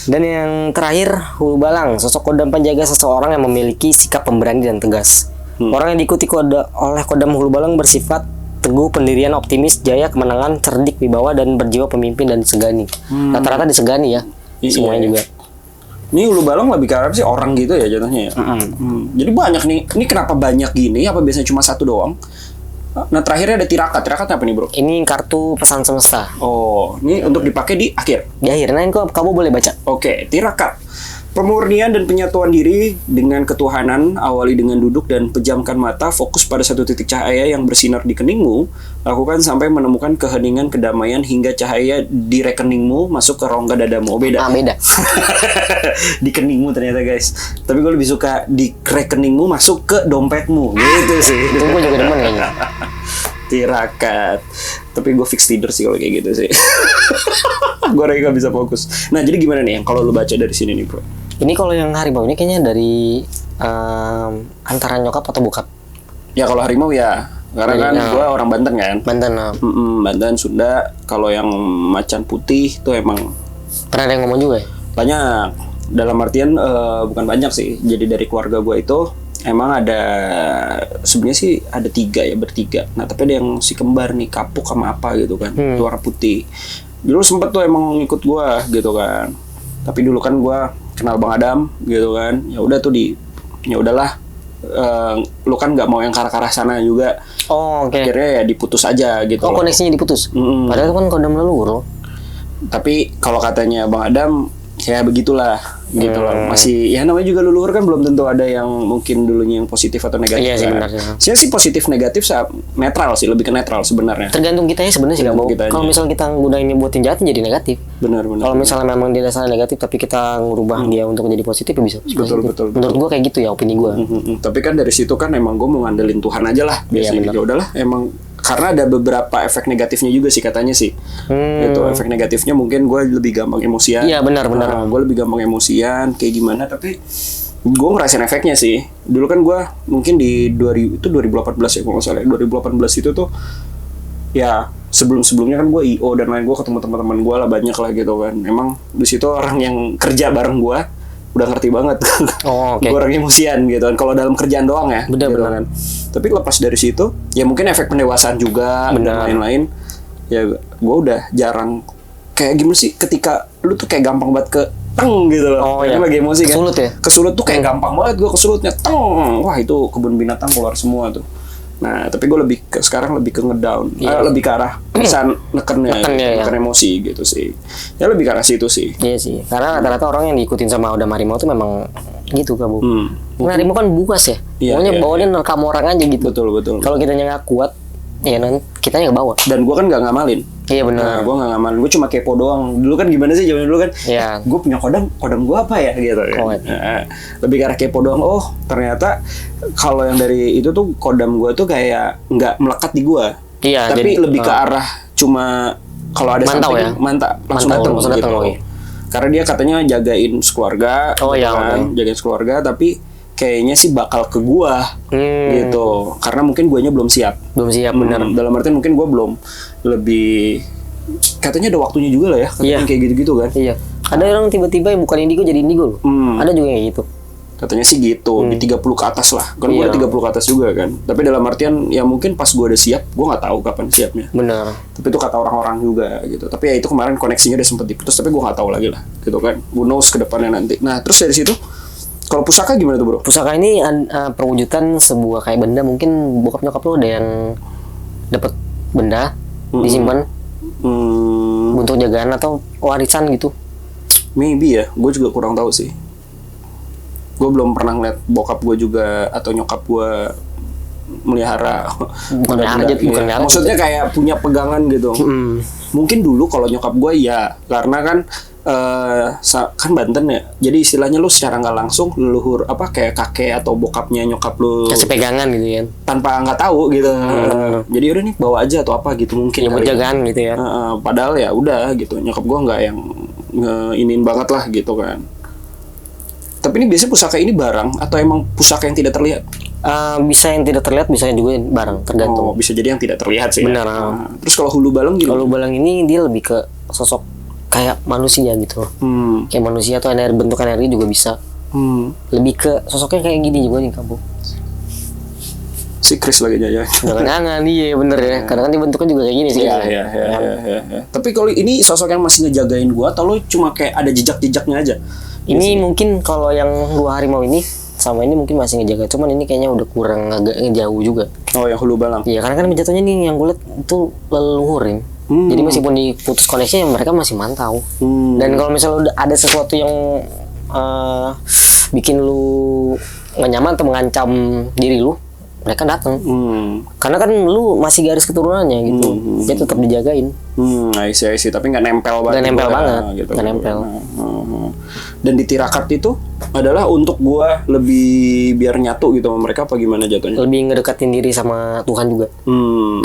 Dan yang terakhir, hulu balang, sosok kodam penjaga seseorang yang memiliki sikap pemberani dan tegas. Orang yang diikuti oleh kodam hulu balang bersifat teguh, pendirian, optimis, jaya, kemenangan, cerdik, wibawa, dan berjiwa pemimpin dan disegani. Rata-rata disegani ya, semuanya juga. Ini Ulu Balong lebih ke arah sih orang gitu ya jatuhnya ya. Jadi banyak nih. Ini kenapa banyak gini? Apa biasanya cuma satu doang? Nah terakhirnya ada tirakat. Tirakat apa nih bro? Ini kartu pesan semesta. Oh, ini untuk dipakai di akhir. Di akhir, nah ini kamu boleh baca. Oke, tirakat. Pemurnian dan penyatuan diri dengan ketuhanan, awali dengan duduk dan pejamkan mata, fokus pada satu titik cahaya yang bersinar di keningmu, lakukan sampai menemukan keheningan, kedamaian, hingga cahaya di rekeningmu masuk ke rongga dadamu. Oh, beda. Beda. Di keningmu ternyata guys. Tapi gue lebih suka di rekeningmu masuk ke dompetmu. Gitu sih. Itu gue juga demen kayaknya. Tirakat. Tapi gue fix tidur sih kalau kayak gitu sih. Gue lagi gak bisa fokus. Nah jadi gimana nih yang kalau lu baca dari sini nih bro? Ini kalau yang harimau ini kayaknya dari antara nyokap atau bokap. Ya kalau harimau ya, karena kan gue orang Banten kan. Banten. Banten, Sunda. Kalau yang macan putih itu emang Pernah ada yang ngomong juga ya? banyak. Dalam artian bukan banyak sih. Jadi dari keluarga gue itu emang ada sebenarnya sih ada 3 ya, bertiga. Nah tapi ada yang si kembar nih, kapuk sama apa gitu kan, itu warna putih. Dulu sempet tuh emang ikut gue gitu kan. Tapi dulu kan gue kenal Bang Adam gitu kan. Ya udah tuh ya udahlah. Lu kan nggak mau yang ke arah sana juga. Oh oke. Akhirnya ya diputus aja gitu. Oh koneksinya diputus. Padahal itu kan kodam leluhur loh. Tapi kalau katanya Bang Adam ya begitulah gitu loh. Masih ya namanya juga leluhur kan belum tentu ada yang mungkin dulunya yang positif atau negatif. Iya sih kan. benar. Saya sih positif negatif netral sih, lebih ke netral sebenarnya. Tergantung kita ya sebenarnya sih. Kalau misal kita gunain ini buat yang jahat jadi negatif. Benar. Kalau misalnya memang dia dasarnya negatif tapi kita ngubah dia untuk menjadi positif ya bisa. Betul. Menurut gua kayak gitu ya opini gua. Tapi kan dari situ kan emang gue mau ngandelin Tuhan aja lah biasanya. Ya udahlah emang karena ada beberapa efek negatifnya juga sih katanya sih. Itu efek negatifnya mungkin gue lebih gampang emosian. Iya benar. Gue lebih gampang emosian kayak gimana, tapi gue ngerasain efeknya sih. Dulu kan gue mungkin di 2018 ya kalau nggak salah. 2018 itu tuh ya sebelumnya kan gue IO dan lain, gue ketemu teman-teman gue lah banyak lah gitu kan. Emang di situ orang yang kerja bareng gue udah ngerti banget. Oh, okay. Gue orang emosian gitu kan. Kalau dalam kerjaan doang ya. Bener. Kan. Tapi lepas dari situ, ya mungkin efek pendewasaan juga dan lain-lain. Ya gue udah jarang kayak gimana sih ketika lu tuh kayak gampang banget ke teng gitu loh. Oh, iya. Lagi emosi kan. Kesulut ya? Kesulut tuh kayak gampang banget gue kesulutnya teng. Wah itu kebun binatang keluar semua tuh. Nah, tapi gue sekarang lebih ke ngedown, lebih ke arah bisa neken emosi gitu sih. Ya lebih ke arah situ sih. Iya sih, karena rata-rata orang yang diikutin sama Odam Harimau tuh memang gitu kan Bu. Nah, harimau kan buas ya, pokoknya bawaannya nerekam orang aja gitu. Betul. Kalau kita nggak kuat, ya nanti kita nggak bawa. Dan gue kan nggak ngamalin. Iya benar. Nah, gue nggak ngamalin, gue cuma kepo doang. Dulu kan gimana sih zaman dulu kan? Iya. Gue punya kodam gue apa ya gitu kan. Nah, lebih ke arah kepo doang. Oh ternyata kalau yang dari itu tuh kodam gue tuh kayak nggak melekat di gue. Iya. Tapi lebih ke arah cuma kalau ada mantau something, langsung datang gitu. Karena dia katanya jagain sekeluarga. Oh iya. Kan? Jagain sekeluarga tapi kayaknya sih bakal ke gua gitu, karena mungkin guanya belum siap benar. Dalam artian mungkin gua belum lebih, katanya ada waktunya juga lah ya, katanya kayak gitu-gitu kan. Iya, ada orang tiba-tiba yang bukan indigo jadi indigo loh. Ada juga yang gitu. Katanya sih gitu, di 30 ke atas lah. Kan gua ada 30 ke atas juga kan. Tapi dalam artian ya mungkin pas gua udah siap, gua nggak tahu kapan siapnya. Benar. Tapi itu kata orang-orang juga gitu. Tapi ya itu kemarin koneksinya udah sempet diputus, tapi gua nggak tahu lagi lah gitu kan. Who knows ke depannya nanti. Nah, terus dari situ kalau pusaka gimana tuh bro? Pusaka ini perwujudan sebuah kayak benda, mungkin bokap nyokap lo ada yang dapat benda disimpan untuk jagaan atau warisan gitu. Maybe ya, gue juga kurang tahu sih. Gue belum pernah ngeliat bokap gue juga atau nyokap gue melihara. Bukan maksudnya kayak punya pegangan gitu. Mungkin dulu kalau nyokap gue ya, karena kan kan Banten ya, jadi istilahnya lu secara nggak langsung leluhur apa kayak kakek atau bokapnya nyokap lu kasih pegangan gitu ya, tanpa nggak tahu gitu. Jadi udah nih bawa aja atau apa gitu mungkin ya buat jagaan gitu ya. Padahal ya udah gitu, nyokap gua nggak yang iniin banget lah gitu kan. Tapi ini biasanya pusaka ini barang atau emang pusaka yang tidak terlihat? Bisa yang tidak terlihat, bisa juga barang, tergantung. Bisa jadi yang tidak terlihat sih. Benar. Terus kalau hulu balang gimana? Hulu balang ini dia lebih ke sosok kayak manusia gitu. Kayak manusia atau bentuk energi juga bisa. Lebih ke sosoknya kayak gini juga nih kamu. Si Chris lagi jajan. Jangan-jangan iya bener ya. Kadang kan dibentuknya juga kayak gini sih. Iya. Tapi kalau ini sosok yang masih ngejagain gua atau lu cuma kayak ada jejak-jejaknya aja? Ini mungkin kalau yang 2 harimau ini sama ini mungkin masih ngejaga, cuman ini kayaknya udah kurang agak ngejauh juga. Oh, yang hulu balang. Iya, karena kan jatuhnya nih yang gue lihat itu leluhur ini. Jadi meskipun diputus koneksinya mereka masih mantau. Dan kalau misalnya udah ada sesuatu yang bikin lu nggak nyaman atau mengancam diri lu, mereka datang. Karena kan lu masih garis keturunannya gitu. Dia tetap dijagain. I see. Tapi nggak nempel banget. Nggak nempel banget. Gitu. Nggak nempel. Dan di Tirakat itu adalah untuk gua lebih biar nyatu gitu sama mereka apa gimana jatuhnya? Lebih ngedekatin diri sama Tuhan juga.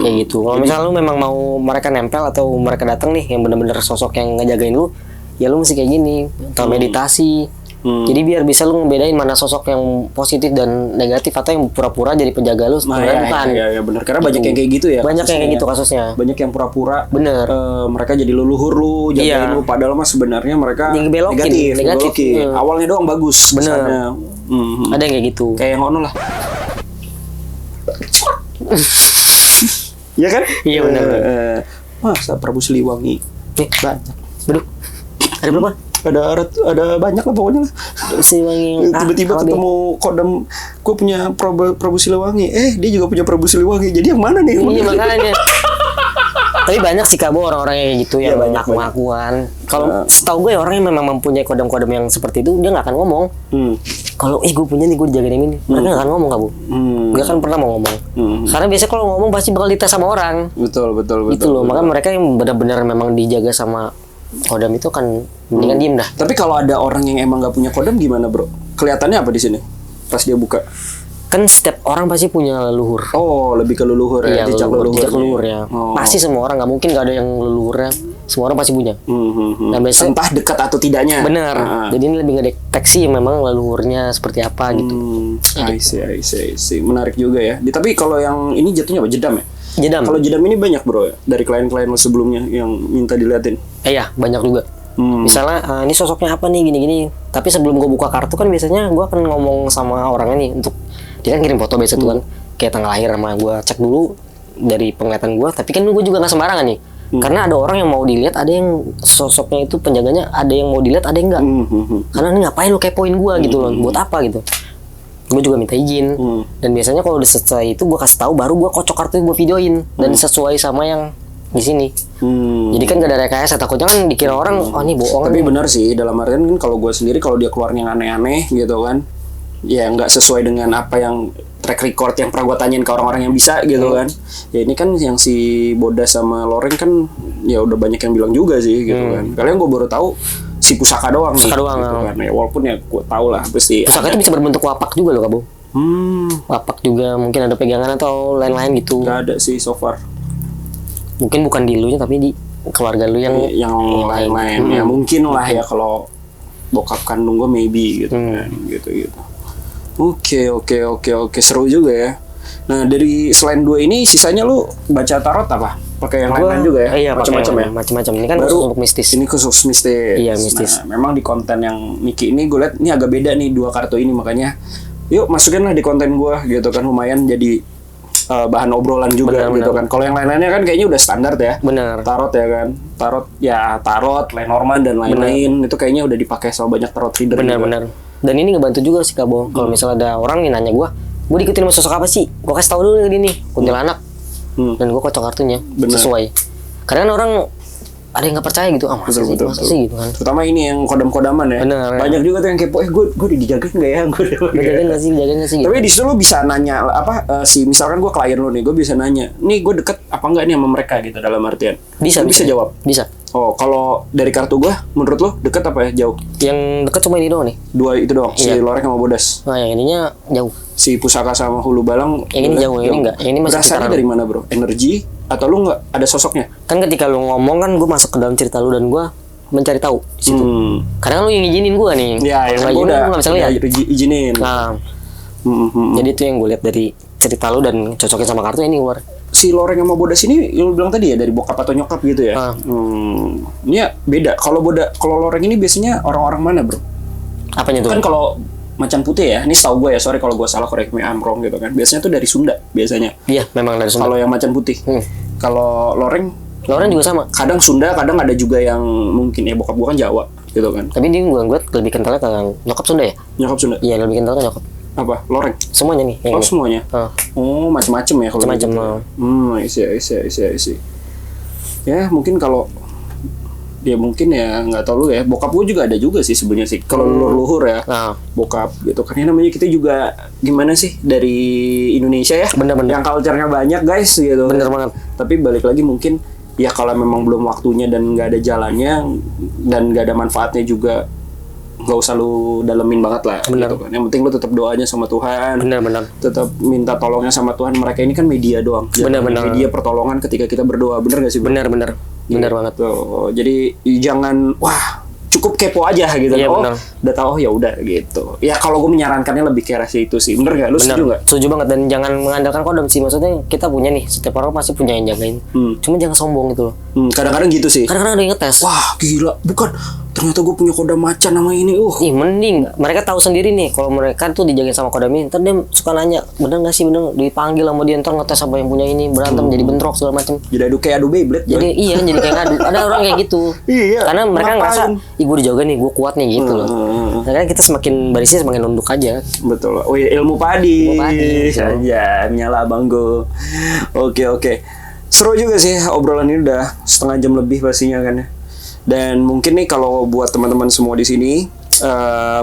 Kayak gitu. Kalau misalnya lu memang mau mereka nempel atau mereka datang nih yang benar-benar sosok yang ngejagain lu, ya lu mesti kayak gini, atau meditasi. Jadi biar bisa lu ngebedain mana sosok yang positif dan negatif atau yang pura-pura jadi penjaga lu sebenarnya bukan. Iya benar. Karena banyak yang kayak gitu ya. Banyak yang kayak gitu kasusnya. Banyak yang pura-pura. Bener. Mereka jadi leluhur lu, jagain lu padahal mah sebenarnya mereka negatif. Awalnya doang bagus. Bener. Ada yang kayak gitu. Kayak yang ono lah. Iya kan? Iya benar. Masa Prabu Siliwangi banyak. Aduh. Ada berapa? Ada banyak lah pokoknya lah. Siliwangi. Tiba-tiba ketemu kodam, gue punya Prabu Siliwangi. Dia juga punya Prabu Siliwangi. Jadi yang mana nih? Iya makanya. Tapi banyak sih Kabo orang-orang yang kayak gitu ya, banyak pengakuan. Kalau setahu gue ya orang yang memang mempunyai kodam-kodam yang seperti itu dia nggak akan ngomong. Kalau gue punya nih gue dijagain ini, mereka nggak akan ngomong Kabo. Gue kan pernah mau ngomong. Karena biasanya kalau ngomong pasti bakal dites sama orang. Betul. Gitu loh. Maka mereka yang benar-benar memang dijaga sama kodam itu kan mendingan diem dah. Tapi kalau ada orang yang emang nggak punya kodam gimana bro? Kelihatannya apa di sini? Pas dia buka? Kan setiap orang pasti punya leluhur. Oh, lebih ke leluhur ya? Iya, jejak leluhur ya. Pasti semua orang, nggak mungkin nggak ada yang leluhurnya. Semua orang pasti punya. Nah, biasanya, entah dekat atau tidaknya. Bener. Jadi ini lebih ngedeteksi memang leluhurnya seperti apa gitu. I see. Menarik juga ya. Tapi kalau yang ini jatuhnya apa? Jedam ya? Jedam. Kalau jedam ini banyak bro ya? Dari klien-klien lo sebelumnya yang minta diliatin? Iya, banyak juga. Misalnya ini sosoknya apa nih gini-gini. Tapi sebelum gue buka kartu kan biasanya gue akan ngomong sama orangnya nih untuk dia kan kirim foto biasa tuh kan kayak tanggal lahir sama gue cek dulu dari penglihatan gue. Tapi kan gue juga nggak sembarangan nih. Karena ada orang yang mau dilihat, ada yang sosoknya itu penjaganya, ada yang mau dilihat, ada yang enggak. Karena ini ngapain lu kepoin gue gitu loh, buat apa gitu. Gue juga minta izin. Dan biasanya kalau udah selesai itu gue kasih tahu, baru gue kocok kartu gue videoin dan sesuai sama yang di sini. Jadi kan gak ada rekayasa, takutnya kan dikira orang oh ini bohong. Tapi benar sih, dalam artian kan kalau gue sendiri kalau dia keluarnya yang aneh-aneh gitu kan, ya nggak sesuai dengan apa yang track record yang pernah gue tanyain ke orang-orang yang bisa gitu kan. Ya ini kan yang si Bodas sama Loreng kan ya udah banyak yang bilang juga sih gitu kan. Kalian gue baru tahu si pusaka doang nih. Gitu kan. Ya, walaupun ya gue tahu lah pasti. Pusaka itu bisa berbentuk wapak juga loh Kabo. Wapak juga mungkin ada pegangan atau lain-lain gitu. Gak ada sih so far. Mungkin bukan di lu nya tapi di keluarga lu yang lain-lain. Ya mungkin lah ya kalau bokap kandung gue maybe gitu kan gitu. Oke, seru juga ya. Nah dari selain dua ini sisanya lu baca tarot apa? Pakai yang lain juga ya? Iya, macam-macam ya. Macam-macam. Ini kan khusus untuk mistis. Ini khusus mistis. Iya, mistis. Nah, memang di konten yang Niki ini gue liat ini agak beda nih dua kartu ini, makanya yuk masukin lah di konten gue gitu kan, lumayan jadi bahan obrolan juga gitu kan. Kalau yang lain-lainnya kan kayaknya udah standar ya. Benar. Tarot ya kan. Tarot, Lenormand dan lain-lain itu kayaknya udah dipakai sama banyak tarot reader. Benar. Dan ini ngebantu juga sih Kabo. Kalau misalnya ada orang nih nanya gue diikutin sama sosok apa sih? Gue kasih tahu dulu ini kuntilanak. Dan gue kocok kartunya sesuai. Kadang orang ada yang nggak percaya gitu, masa sih gitu kan. Terutama ini yang kodam-kodaman ya. Bener, banyak juga tuh yang kepo, gue dijagain nggak ya? Dijagain nggak sih? Tapi di situ lo bisa nanya misalkan gue klien lo nih, gue bisa nanya, nih gue deket apa enggak nih sama mereka gitu dalam artian. Bisa jawab. Bisa. Oh, kalau dari kartu gue, menurut lo deket apa ya jauh? Yang deket cuma ini doang nih. Dua itu doang, si Loreng sama Bodas. Nah, yang ininya jauh. Si Pusaka sama Hulu Balang. Yang ini jauh, yang ini enggak. Yang ini masih berasanya dari mana bro? Energi atau lu nggak ada sosoknya? Kan ketika lu ngomong kan gue masuk ke dalam cerita lu dan gue mencari tahu di situ. Kadang lu yang izinin gue nih. Iya, yang gue udah nggak bisa lihat. Izinin. Nah, jadi itu yang gue lihat dari cerita lu dan cocokin sama kartu ini keluar. Si Loreng sama Bodas ini lu bilang tadi ya dari bokap atau nyokap gitu ya? Ini ya beda. Kalau Loreng ini biasanya orang-orang mana bro? Apanya tuh? Kan kalau macan putih ya. Ini setahu gue ya, sorry kalau gue salah, correct me I'm wrong gitu kan. Biasanya tuh dari Sunda biasanya. Iya, memang dari Sunda. Kalau yang macan putih. Kalau loreng juga sama. Kadang Sunda, kadang ada juga yang mungkin ya bokap gue kan Jawa gitu kan. Tapi dia gue lebih kentalnya ke nyokap Sunda ya? Nyokap Sunda? Iya, lebih kentalnya nyokap. Apa? Loreng? Semuanya nih. Oh, semuanya? Oh, macam-macam ya kalau macam-macam. Isi. Ya, mungkin kalau ya mungkin ya nggak tahu lu ya. Bokap gue juga ada juga sih sebenarnya sih. Kalau luhur ya, bokap gitu kan. Yang namanya kita juga gimana sih dari Indonesia ya? Bener-bener. Yang culture-nya banyak guys gitu. Bener banget. Tapi balik lagi mungkin ya kalau memang belum waktunya dan nggak ada jalannya dan nggak ada manfaatnya juga, nggak usah lu dalemin banget lah. Bener. Gitu kan. Yang penting lu tetap doanya sama Tuhan. Bener. Tetap minta tolongnya sama Tuhan. Mereka ini kan media doang. Bener. Media pertolongan ketika kita berdoa. Bener gak sih? Bener banget. Tuh. Jadi jangan cukup kepo aja gitu. Iya, oh, bener. udah tahu ya udah gitu. Ya kalau gue menyarankannya lebih ke arah itu sih. Bener gak? Lu setuju gak? Setuju banget, dan jangan mengandalkan kodam sih. Maksudnya kita punya nih, setiap orang pasti punya yang jagain. Cuma jangan sombong gitu loh. Kadang-kadang gitu sih. Kadang-kadang ada yang ngetes. Wah gila, bukan. Ternyata gue punya kodam macan sama ini. Ih, mending mereka tahu sendiri nih kalau mereka tuh dijagain sama kodam ini. Ntar dia suka nanya, bener gak sih, bener, dipanggil sama dia, ntar ngetes apa yang punya ini, berantem jadi bentrok segala macam. Jadi kayak adu Beyblade. Jadi iya, jadi kayak ngadu. Ada orang kayak gitu. Iya. Karena mereka ngerasa, ih gue dijaga nih, gue kuat nih gitu loh. Makanya kita semakin barisnya semakin nunduk aja. Betul. Oh iya, ilmu padi. Saja, nyala abang gue. Oke. Seru juga sih obrolan ini, udah setengah jam lebih pastinya kan ya. Dan mungkin nih kalau buat teman-teman semua di sini,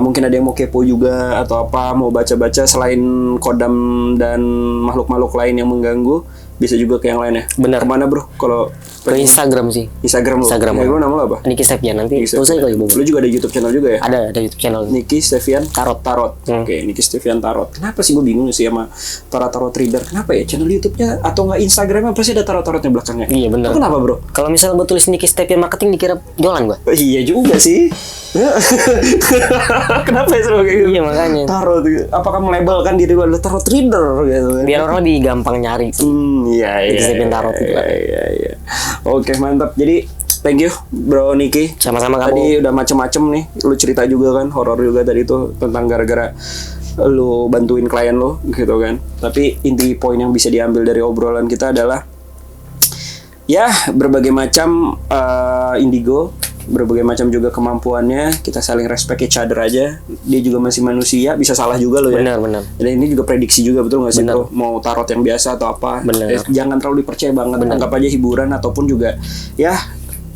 mungkin ada yang mau kepo juga atau apa, mau baca-baca selain kodam dan makhluk-makhluk lain yang mengganggu, bisa juga ke yang lain ya. Benar. Kemana bro? Kalau ke Instagram sih. Instagram lu. Instagram. Ya, lu nama lu apa? Niki Stevian, nanti usah kali Bu. Lu juga ada YouTube channel juga ya? Ada YouTube channel. Niki Stevian Tarot. Oke, Niki Stevian Tarot. Kenapa sih gue bingung sih sama tarot reader? Kenapa ya channel YouTube-nya atau nggak Instagram-nya pasti ada tarot-tarotnya belakangnya? Iya benar. Kenapa bro? Kalau misalnya gue tulis Niki Stevian Marketing dikira jualan gue. Iya juga sih. Kenapa ya selalu kayak gitu? Iya makanya. Tarot. Apakah melabelkan diri lu adalah tarot reader gitu? Biar orang lebih gampang nyari. Iya. Stevian Tarot itu. Iya. Oke, mantap. Jadi thank you Bro Niki. Sama-sama kamu. Tadi udah macem-macem nih. Lu cerita juga kan, horor juga tadi itu tentang gara-gara lu bantuin klien lu gitu kan. Tapi inti poin yang bisa diambil dari obrolan kita adalah ya berbagai macam indigo, berbagai macam juga kemampuannya, kita saling respect each other aja. Dia juga masih manusia, bisa salah juga lo ya. Benar. Dan ini juga prediksi juga, betul nggak sih bro? Mau tarot yang biasa atau apa? Jangan terlalu dipercaya banget. Anggap aja hiburan ataupun juga ya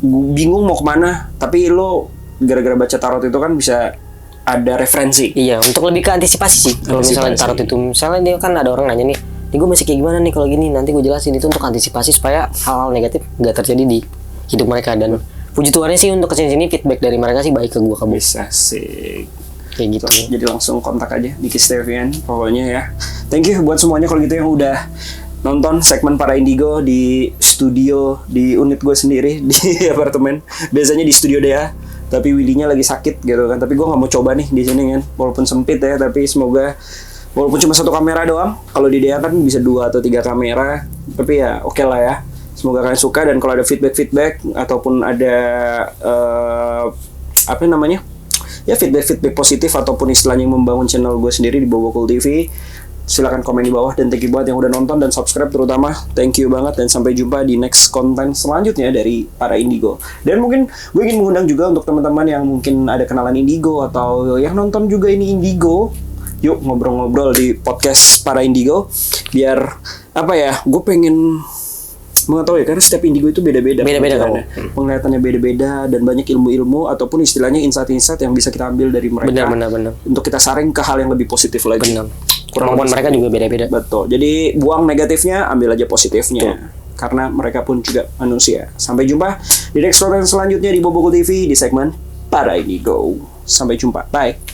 bingung mau kemana. Tapi lo gara-gara baca tarot itu kan bisa ada referensi. Iya, untuk lebih ke antisipasi sih. Kalau misalnya tarot itu, misalnya dia kan ada orang nanya nih gue masih kayak gimana nih kalau gini, nanti gue jelasin. Itu untuk antisipasi supaya hal-hal negatif nggak terjadi di hidup mereka. Dan puji Tuhannya sih untuk kesini-sini feedback dari mereka sih baik ke gue. Bisa sih kayak gitu. Jadi langsung kontak aja Niki Stevian pokoknya ya. Thank you buat semuanya kalau gitu yang udah nonton segmen Para Indigo di studio, di unit gue sendiri di apartemen. Biasanya di studio DA, tapi Willy-nya lagi sakit gitu kan. Tapi gue nggak mau coba nih di sini kan, walaupun sempit ya. Tapi semoga walaupun cuma satu kamera doang, kalau di DA kan bisa 2 atau 3 kamera. Tapi ya oke lah ya. Semoga kalian suka, dan kalau ada feedback ataupun ada apa namanya? Ya feedback positif ataupun istilahnya yang membangun channel gue sendiri di Bobokul TV, silakan komen di bawah. Dan thank you banget yang udah nonton dan subscribe terutama. Thank you banget, dan sampai jumpa di next konten selanjutnya dari Para Indigo. Dan mungkin gue ingin mengundang juga untuk teman-teman yang mungkin ada kenalan Indigo atau yang nonton juga ini Indigo. Yuk ngobrol-ngobrol di podcast Para Indigo. Biar apa ya? Gue pengen mengetahui ya, karena setiap indigo itu beda-beda kan. Penglihatannya beda-beda, dan banyak ilmu-ilmu ataupun istilahnya insight-insight yang bisa kita ambil dari mereka. Benar. Untuk kita saring ke hal yang lebih positif lagi. Benar. Kemampuan mereka juga beda-beda. Betul. Jadi buang negatifnya, ambil aja positifnya. Betul. Karena mereka pun juga manusia. Sampai jumpa di next konten selanjutnya di Bobokul TV di segmen Para Indigo. Sampai jumpa. Bye.